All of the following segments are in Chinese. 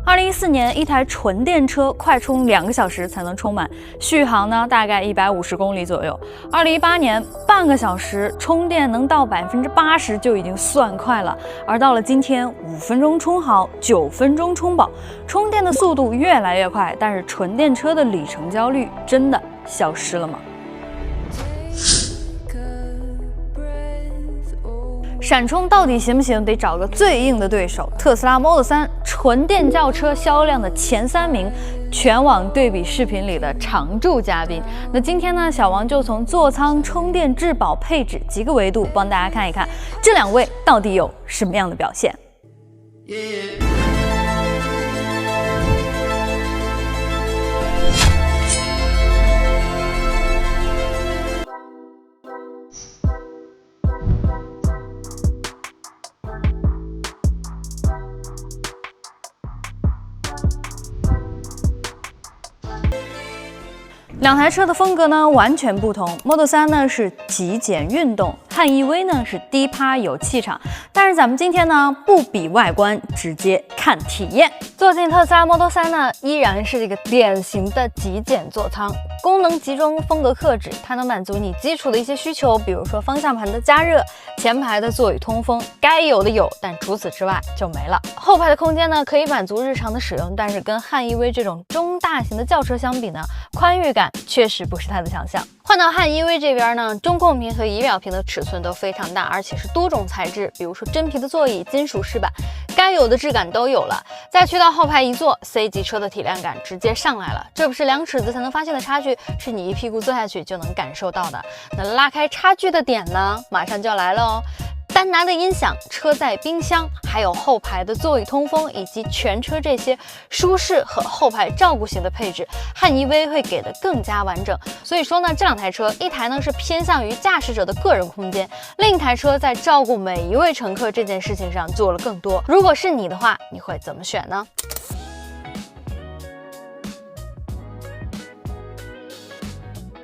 2014年，一台純電車快充2個小時才能充滿，續航呢大概150公里左右。2018年，半個小時充電能到80%就已經算快了，而到了今天，5分鐘充好，9分鐘充飽，充電的速度越來越快，但是純電車的里程焦慮真的消失了嗎？閃充到底行不行？得找個最硬的对手。特斯拉 Model 3純電轎車銷量的前3名，全網對比視頻裡的常駐嘉賓。那今天呢，小王就從座艙、充電、質保、配置幾個維度幫大家看一看，這2位到底有什麼樣的表現。2台車的風格呢完全不同 ，Model 3呢是極簡運動，漢 EV 呢是低趴有氣場。但是咱們今天呢不比外觀，直接看體驗。坐進特斯拉 Model 3呢，依然是這個典型的極簡座艙，功能集中，風格克制，它能滿足你基礎的一些需求，比如說方向盤的加熱、前排的座椅通風，該有的有，但除此之外就沒了。後排的空間呢可以滿足日常的使用，但是跟漢 EV 这種中大型的轿車相比呢，寬裕感確實不是他的強項。換到漢 EV 這邊呢，中控屏和儀表屏的尺寸都非常大，而且是多種材質，比如說真皮的座椅、金屬飾板，該有的質感都有了。再去到後排一坐 ，C 級車的體量感直接上來了，這不是量尺子才能發現的差距，是你一屁股坐下去就能感受到的。那拉開差距的點呢，馬上就要來了哦。丹拿的音響、車載冰箱，還有後排的座椅通風，以及全車這些舒適和後排照顧型的配置，漢 EV 會給的更加完整。所以說呢，這2台車，一台呢是偏向於駕駛者的個人空間，另一台車在照顧每一位乘客這件事情上做了更多。如果是你的話，你會怎麼選呢？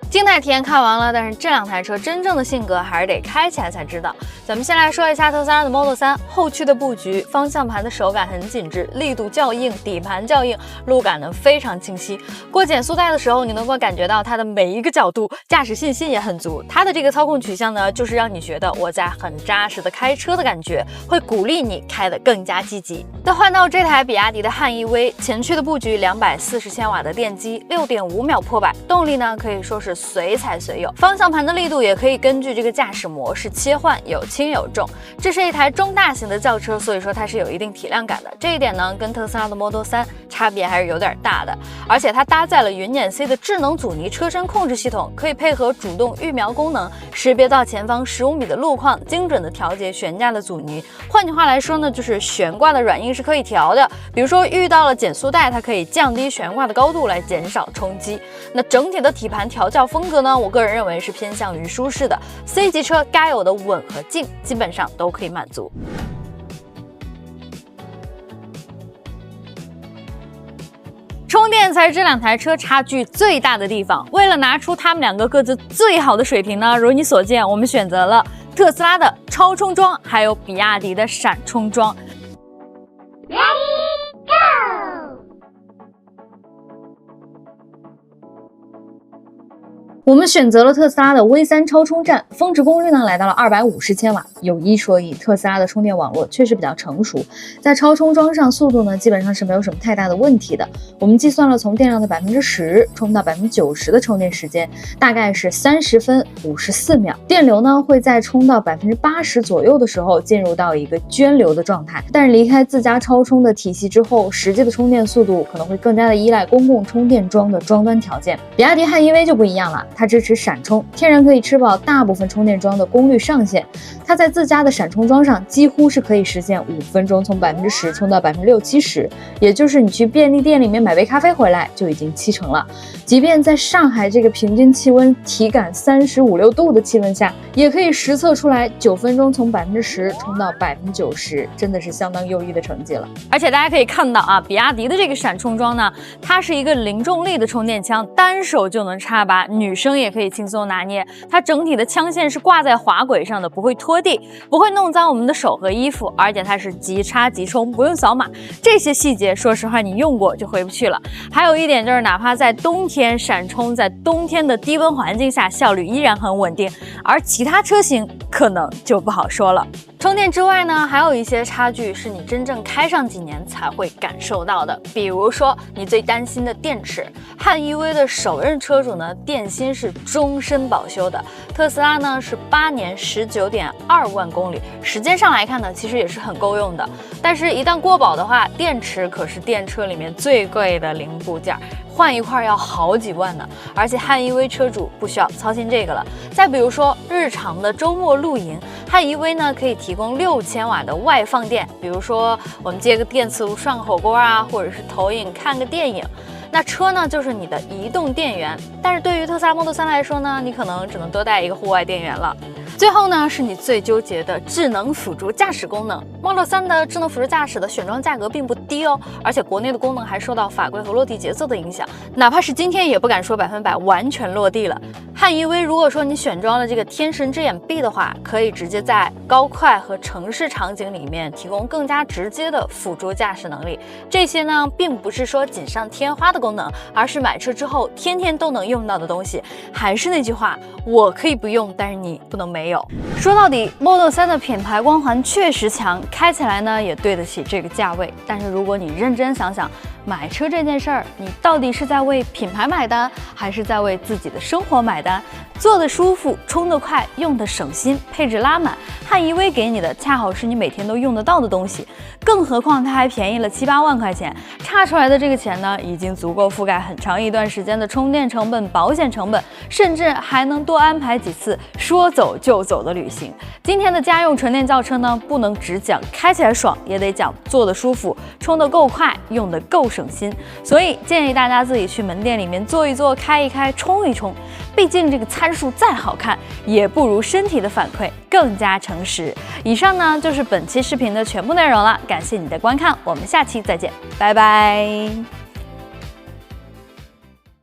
靜態體驗看完了，但是這2台車真正的性格還是得開起來才知道。咱們先來說一下特斯拉的 Model 3後驅的布局，方向盤的手感很緊緻，力度較硬，底盤較硬，路感呢非常清晰。過減速帶的時候，你能夠感覺到它的每一個角度，駕駛信心也很足。它的這個操控取向呢，就是讓你覺得我在很扎實的開車的感覺，會鼓勵你開得更加積極。那換到這台比亞迪的漢 EV， 前驅的布局240千瓦的電機，6.5秒破百，動力呢可以說是隨踩隨有，方向盤的力度也可以根據這個駕駛模式切換，有輕有重。這是一台中大型的轿車，所以說它是有一定體量感的。這一點呢，跟特斯拉的 Model 3差別還是有點大的。而且它搭載了雲辇 C 的智能阻尼車身控制系統，可以配合主動預瞄功能，識別到前方15米的路況，精準的調節懸架的阻尼。換句話來說呢，就是懸掛的軟硬是可以調的。比如說遇到了減速帶，它可以降低懸掛的高度來減少衝擊。那整體的底盤調教風格呢，我個人認為是偏向於舒適的。C 級車該有的穩和靜基本上都可以滿足。充電才是這2台車差距最大的地方。為了拿出它們2個各自最好的水平呢，如你所見，我們選擇了特斯拉的超充裝，還有比亞迪的閃充裝。我們選擇了特斯拉的 V3 超充站，峰值功率呢來到了250千瓦。有一說一，特斯拉的充電網絡確實比較成熟，在超充裝上速度呢基本上是沒有什麼太大的問題的。我們計算了從電量的10%充到90%的充電時間，大概是30分54秒。電流呢會在充到80%左右的時候進入到一個涓流的狀態。但是離開自家超充的體系之後，實際的充電速度可能會更加的依賴公共充電樁的終端條件。比亞迪漢 EV 就不一樣了。它支持閃充，天然可以吃飽大部分充電樁的功率上限。它在自家的閃充樁上幾乎是可以實現5分鐘從10%充到60-70%，也就是你去便利店裡面買杯咖啡回來就已經70%了。即便在上海這個平均氣溫體感35-36度的氣溫下，也可以實測出來9分鐘從10%充到90%，真的是相當優異的成績了。而且大家可以看到啊，比亞迪的这個閃充樁呢，它是一個零重力的充電槍，單手就能插拔，女生也可以輕鬆拿捏。它整體的槍線是掛在滑軌上的，不會拖地，不會弄髒我們的手和衣服，而且它是即插即充，不用掃碼。這些細節，說實話，你用過就回不去了。還有一點就是，哪怕在冬天閃充，在冬天的低溫環境下，效率依然很穩定。而其他車型可能就不好說了。充電之外呢，還有一些差距是你真正開上幾年才會感受到的。比如說，你最擔心的電池，漢 EV 的首任車主呢，電芯是終身保修的。特斯拉呢是8年19.2萬公里，時間上來看呢，其實也是很夠用的。但是，一旦過保的話，電池可是電車裡面最貴的零部件，換一塊要好幾萬呢。而且漢 EV 車主不需要操心這個了。再比如說，日常的周末露營，漢 EV 呢可以提供6000瓦的外放電，比如說我們接個電磁爐涮個火鍋啊，或者是投影看個電影。那車呢就是你的移動電源，但是對於特斯拉 Model 3來說呢，你可能只能多帶一個戶外電源了。最後呢，是你最糾結的智能輔助駕駛功能。Model 3的智能輔助駕駛的選裝價格並不低哦，而且國內的功能還受到法規和落地節奏的影響，哪怕是今天也不敢說100%完全落地了。漢 EV 如果說你選裝了這個天神之眼 B 的話，可以直接在高快和城市場景裡面提供更加直接的輔助駕駛能力。這些呢，並不是說錦上添花的功能，而是買車之後天天都能用到的東西。還是那句話，我可以不用，但是你不能没有。說到底 Model 3的品牌光環確實強，開起來呢也對得起這個價位。但是如果你認真想想，買車這件事兒，你到底是在為品牌買單，還是在為自己的生活買單？坐得舒服，充得快，用得省心，配置拉滿，漢 EV 給你的恰好是你每天都用得到的東西。更何況它還便宜了7、8萬塊錢，差出來的这個錢呢，已經足夠覆蓋很長一段時間的充電成本、保險成本，甚至還能多安排幾次說走就走的旅行。今天的家用純電轎車呢，不能只講開起來爽，也得講坐得舒服，充得夠快，用得夠省心。所以建議大家自己去門店裡面坐一坐，開一開，充一充。畢竟這個參數再好看，也不如身體的反饋更加誠實。以上呢就是本期視頻的全部內容了，感謝你的觀看，我們下期再見，拜拜。